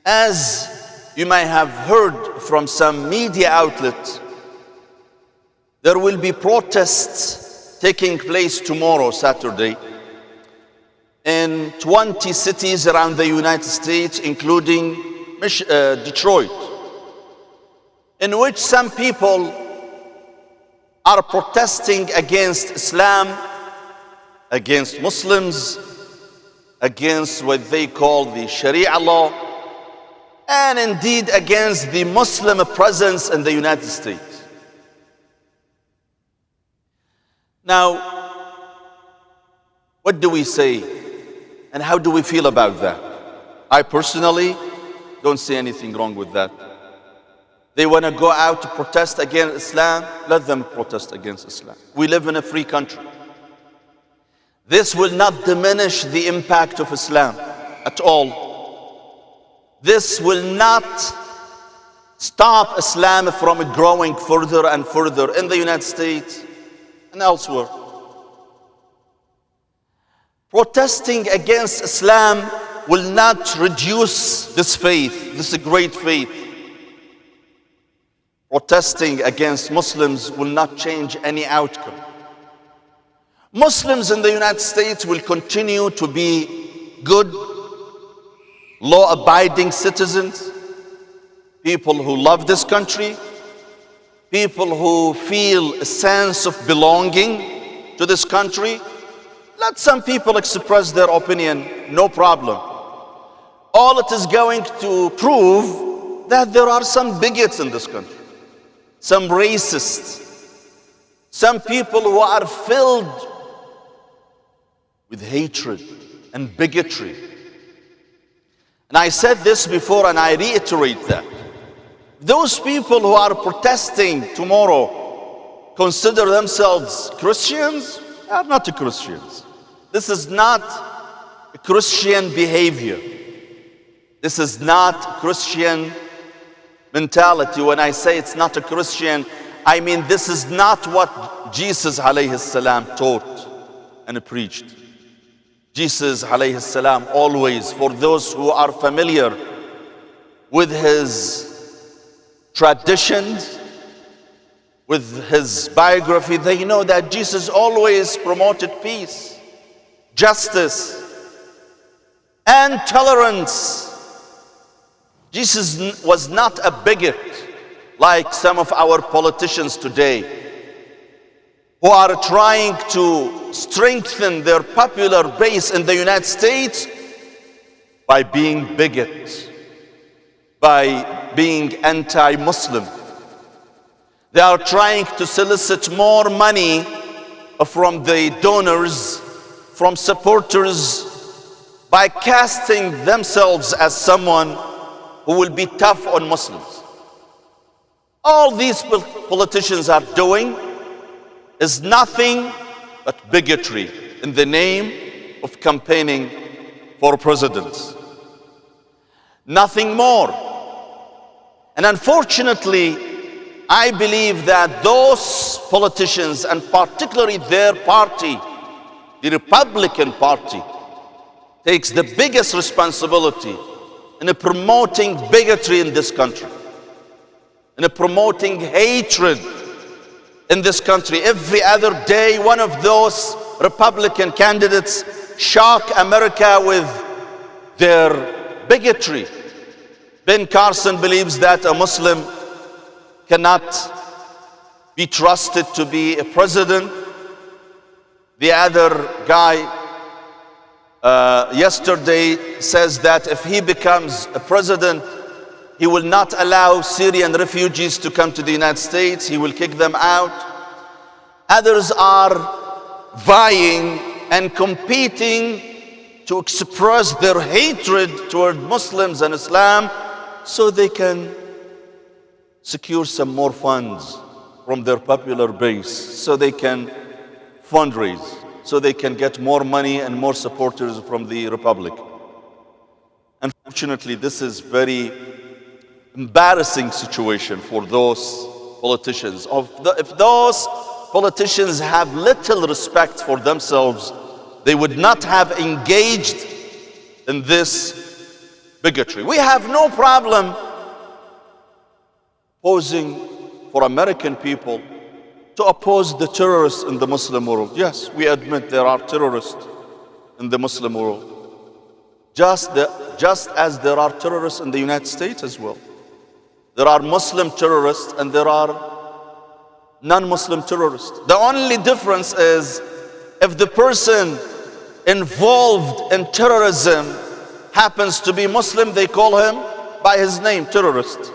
As you may have heard from some media outlets, there will be protests taking place tomorrow, Saturday, in 20 cities around the United States, including Detroit, in which some people are protesting against Islam, against Muslims, against what they call the Sharia law, and indeed against the Muslim presence in the United States. Now, what do we say and how do we feel about that? I personally don't see anything wrong with that. They want to go out to protest against Islam, let them protest against Islam. We live in a free country. This will not diminish the impact of Islam at all. This will not stop Islam from growing further and further in the United States and elsewhere. Protesting against Islam will not reduce this faith, this great faith. Protesting against Muslims will not change any outcome. Muslims in the United States will continue to be good, law-abiding citizens, people who love this country, people who feel a sense of belonging to this country. Let some people express their opinion, no problem. All it is going to prove that there are some bigots in this country, some racists, some people who are filled with hatred and bigotry. And I said this before and I reiterate that. Those people who are protesting tomorrow consider themselves Christians? They are not Christians. This is not a Christian behavior. This is not Christian mentality. When I say it's not a Christian, I mean this is not what Jesus alayhi salam taught and preached. Jesus alayhi salam always, for those who are familiar with his traditions, with his biography, they know that Jesus always promoted peace, justice, and tolerance. Jesus was not a bigot like some of our politicians today, who are trying to strengthen their popular base in the United States by being bigots, by being anti-Muslim. They are trying to solicit more money from the donors, from supporters, by casting themselves as someone who will be tough on Muslims. All these politicians are doing is nothing but bigotry in the name of campaigning for presidents. Nothing more. And unfortunately, I believe that those politicians, and particularly their party, the Republican Party, takes the biggest responsibility in promoting bigotry in this country, in promoting hatred in this country. Every other day, one of those Republican candidates shock America with their bigotry. Ben Carson believes that a Muslim cannot be trusted to be a president. The other guy yesterday says that if he becomes a president, he will not allow Syrian refugees to come to the United States. He will kick them out. Others are vying and competing to express their hatred toward Muslims and Islam so they can secure some more funds from their popular base, so they can fundraise, so they can get more money and more supporters from the Republic. Unfortunately, this is very embarrassing situation for those politicians. If those politicians have little respect for themselves, they would not have engaged in this bigotry. We have no problem posing for American people to oppose the terrorists in the Muslim world. Yes, we admit there are terrorists in the Muslim world, just as there are terrorists in the United States as well. There are Muslim terrorists and there are non-Muslim terrorists. The only difference is if the person involved in terrorism happens to be Muslim, they call him by his name, terrorist.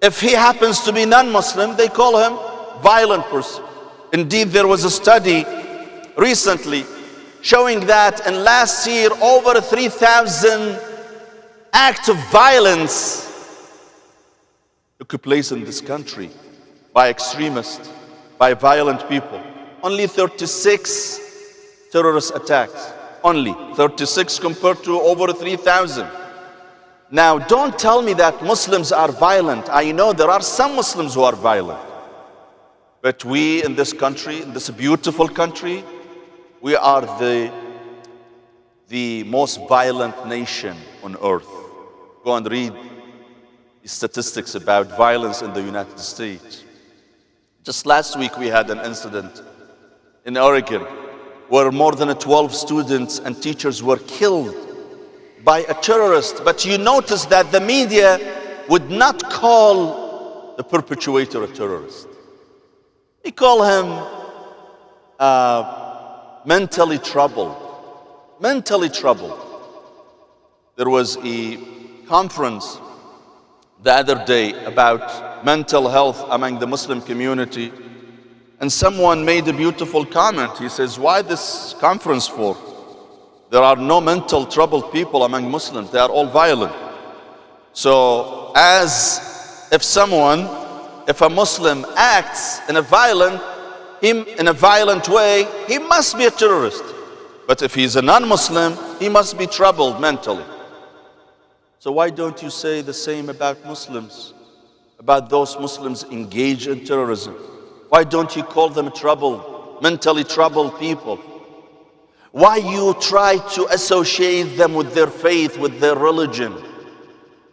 If he happens to be non-Muslim, they call him violent person. Indeed, there was a study recently showing that in last year, over 3,000 acts of violence took place in this country by extremists, by violent people. Only 36 terrorist attacks. Only 36 compared to over 3,000. Now, don't tell me that Muslims are violent. I know there are some Muslims who are violent. But we in this country, in this beautiful country, we are the most violent nation on earth. Go and read the statistics about violence in the United States. Just last week we had an incident in Oregon where more than 12 students and teachers were killed by a terrorist. But you notice that the media would not call the perpetrator a terrorist. They call him mentally troubled. Mentally troubled. There was a conference the other day about mental health among the Muslim community, and someone made a beautiful comment. He says, why this conference for? There are no mental troubled people among Muslims. They are all violent. So as if a Muslim acts in a violent way, he must be a terrorist. But if he's a non-Muslim, he must be troubled mentally. So why don't you say the same about Muslims, about those Muslims engaged in terrorism? Why don't you call them troubled, mentally troubled people? Why you try to associate them with their faith, with their religion?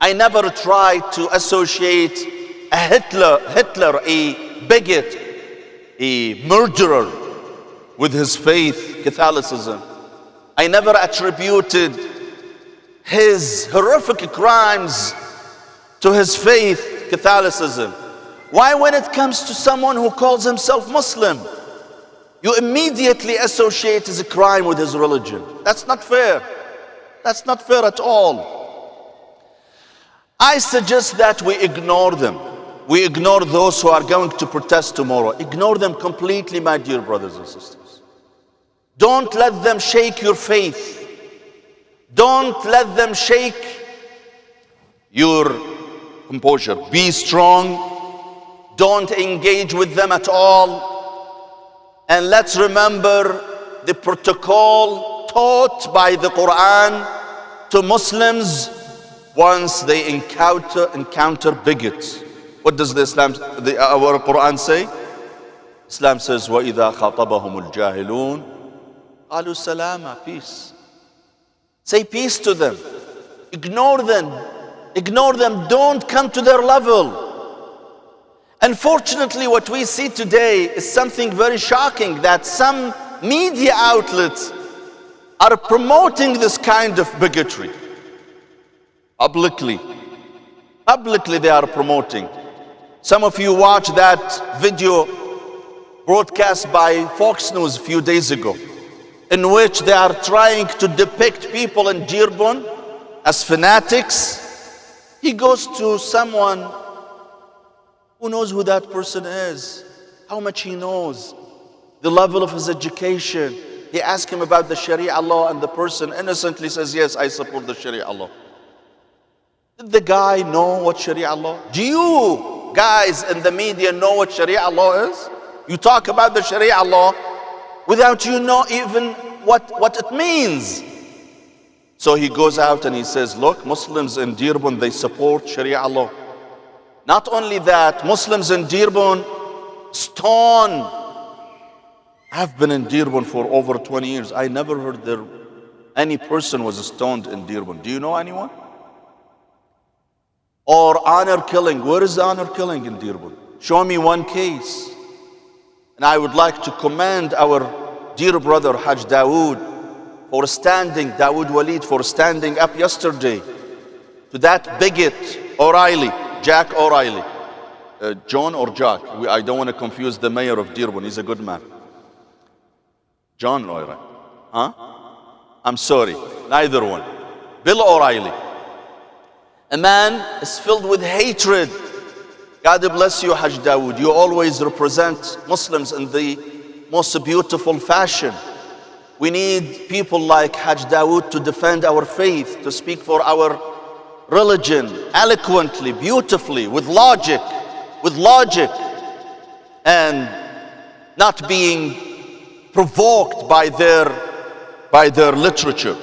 I never tried to associate a Hitler, a bigot, a murderer with his faith, Catholicism. I never attributed his horrific crimes to his faith, Catholicism. Why, when it comes to someone who calls himself Muslim, you immediately associate his crime with his religion? That's not fair. That's not fair at all. I suggest that we ignore them. We ignore those who are going to protest tomorrow. Ignore them completely, my dear brothers and sisters. Don't let them shake your faith. Don't let them shake your composure. Be strong. Don't engage with them at all. And let's remember the protocol taught by the Quran to Muslims once they encounter bigots. What does our Quran say? Islam says, وَإِذَا خَاطَبَهُمُ الْجَاهِلُونَ قَالُوا سَلَامًا, peace. Say peace to them. Ignore them. Ignore them. Don't come to their level. Unfortunately, what we see today is something very shocking, that some media outlets are promoting this kind of bigotry. Publicly they are promoting. Some of you watched that video broadcast by Fox News a few days ago, in which they are trying to depict people in Dearborn as fanatics. He goes to someone who knows who that person is, how much he knows, the level of his education. He asks him about the Sharia law, and the person innocently says, yes, I support the Sharia law. Did the guy know what Sharia law? Do you guys in the media know what Sharia law is? You talk about the Sharia law without you know even what it means. So he goes out and he says, look, Muslims in Dearborn, they support Sharia law. Not only that, Muslims in Dearborn stone. I've been in Dearborn for over 20 years. I never heard any person was stoned in Dearborn. Do you know anyone? or honor killing. Where is the honor killing in Dearborn? Show me one case. And I would like to commend our dear brother Haj Dawood for standing, Dawood Walid, for standing up yesterday to that bigot O'Reilly, Jack O'Reilly. John or Jack? I don't want to confuse the mayor of Dearborn. He's a good man. John O'Reilly. Huh? I'm sorry. Neither one. Bill O'Reilly. A man is filled with hatred. God bless you, Haj Dawood. You always represent Muslims in the most beautiful fashion. We need people like Haj Dawood to defend our faith, to speak for our religion eloquently, beautifully, with logic, and not being provoked by their literature.